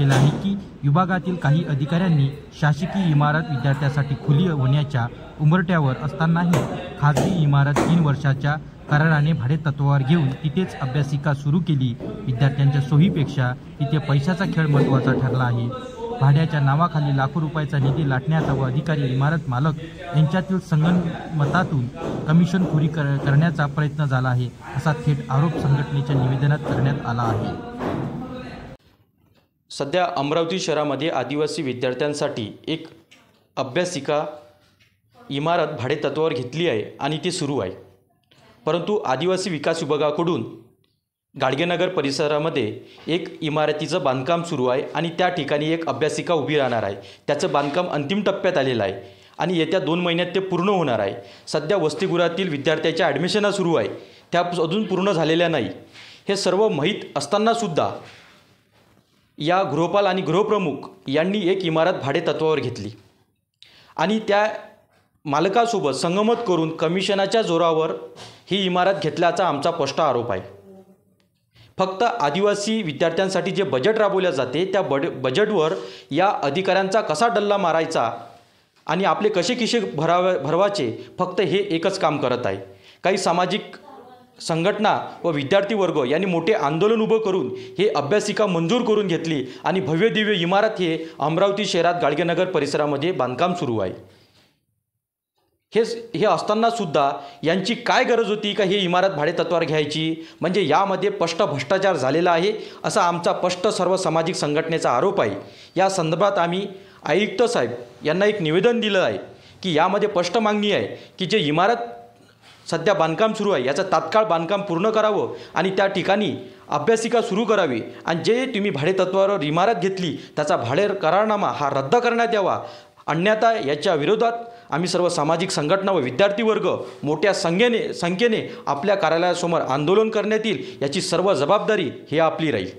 केलं आहे की विभागातील काही अधिकाऱ्यांनी शासकीय इमारत विद्यार्थ्यांसाठी खुली होण्याच्या उंबरठ्यावर असतानाही खाजगी इमारत 3 वर्षाच्या कराराने भाडेतत्वावर घेऊन तिथेच अभ्यासिका सुरू केली। विद्यार्थ्यांच्या सोयीपेक्षा तिथे पैशाचा खेळ महत्त्वाचा ठरला आहे। भाड्याच्या नावाखाली लाखो रुपयाचा निधी लाटण्याचा व अधिकारी इमारत मालक यांच्यातील संगनमतातून कमिशनखोरी करण्याचा प्रयत्न झाला आहे, असा थेट आरोप संघटनेच्या निवेदनात करण्यात आला आहे। सध्या अमरावती शहरामध्ये आदिवासी विद्यार्थ्यांसाठी एक अभ्यासिका इमारत भाडेतत्वावर घेतली आहे आणि ती सुरू आहे। परंतु आदिवासी विकास विभागाकडून गाडगेनगर परिसरामध्ये एक इमारतीचं बांधकाम सुरू आहे आणि त्या ठिकाणी एक अभ्यासिका उभी राहणार आहे। त्याचं बांधकाम अंतिम टप्प्यात आलेलं आहे आणि येत्या 2 महिन्यात ते पूर्ण होणार आहे। सध्या वसतिगृहातील विद्यार्थ्यांच्या ॲडमिशना सुरू आहे, त्या अजून पूर्ण झालेल्या नाही। हे सर्व माहीत असतानासुद्धा या गृहपाल आणि गृहप्रमुख यांनी एक इमारत भाडेतत्वावर घेतली आणि त्या मालकासोबत संगनमत करून कमिशनाच्या जोरावर ही इमारत घेतल्याचा आमचा स्पष्ट आरोप आहे। फक्त आदिवासी विद्यार्थ्यांसाठी जे बजेट राबवले जाते त्या बजेटवर या अधिकाऱ्यांचा कसा डल्ला मारायचा आणि आपले कसे खिसे भरवायचे, फक्त हे एकच काम करत आहे। काही सामाजिक संघटना व विद्यार्थी वर्ग यांनी मोठे आंदोलन उभं करून हे अभ्यासिका मंजूर करून घेतली आणि भव्य दिव्य इमारत हे अमरावती शहरात गाडगेनगर परिसरामध्ये बांधकाम सुरू आहे। हे असतानासुद्धा यांची काय गरज होती का ही इमारत भाडेतत्वावर घ्यायची? म्हणजे यामध्ये स्पष्ट भ्रष्टाचार झालेला आहे असा आमचा स्पष्ट सर्व सामाजिक संघटनेचा आरोप आहे। या संदर्भात आम्ही आयुक्त साहेब यांना एक निवेदन दिलं आहे की यामध्ये स्पष्ट मागणी आहे की जे इमारत सध्या बांधकाम सुरू आहे याचं तात्काळ बांधकाम पूर्ण करावं आणि त्या ठिकाणी अभ्यासिका सुरू करावी आणि जे तुम्ही भाडेतत्वावर इमारत घेतली त्याचा भाडे करारनामा हा रद्द करण्यात यावा। अन्यथा याच्या विरोधात आम्ही सर्व सामाजिक संघटना व विद्यार्थी वर्ग मोठ्या संख्येने आपल्या कार्यालयासमोर आंदोलन करण्यात येईल। याची सर्व जबाबदारी ही आपली राहील।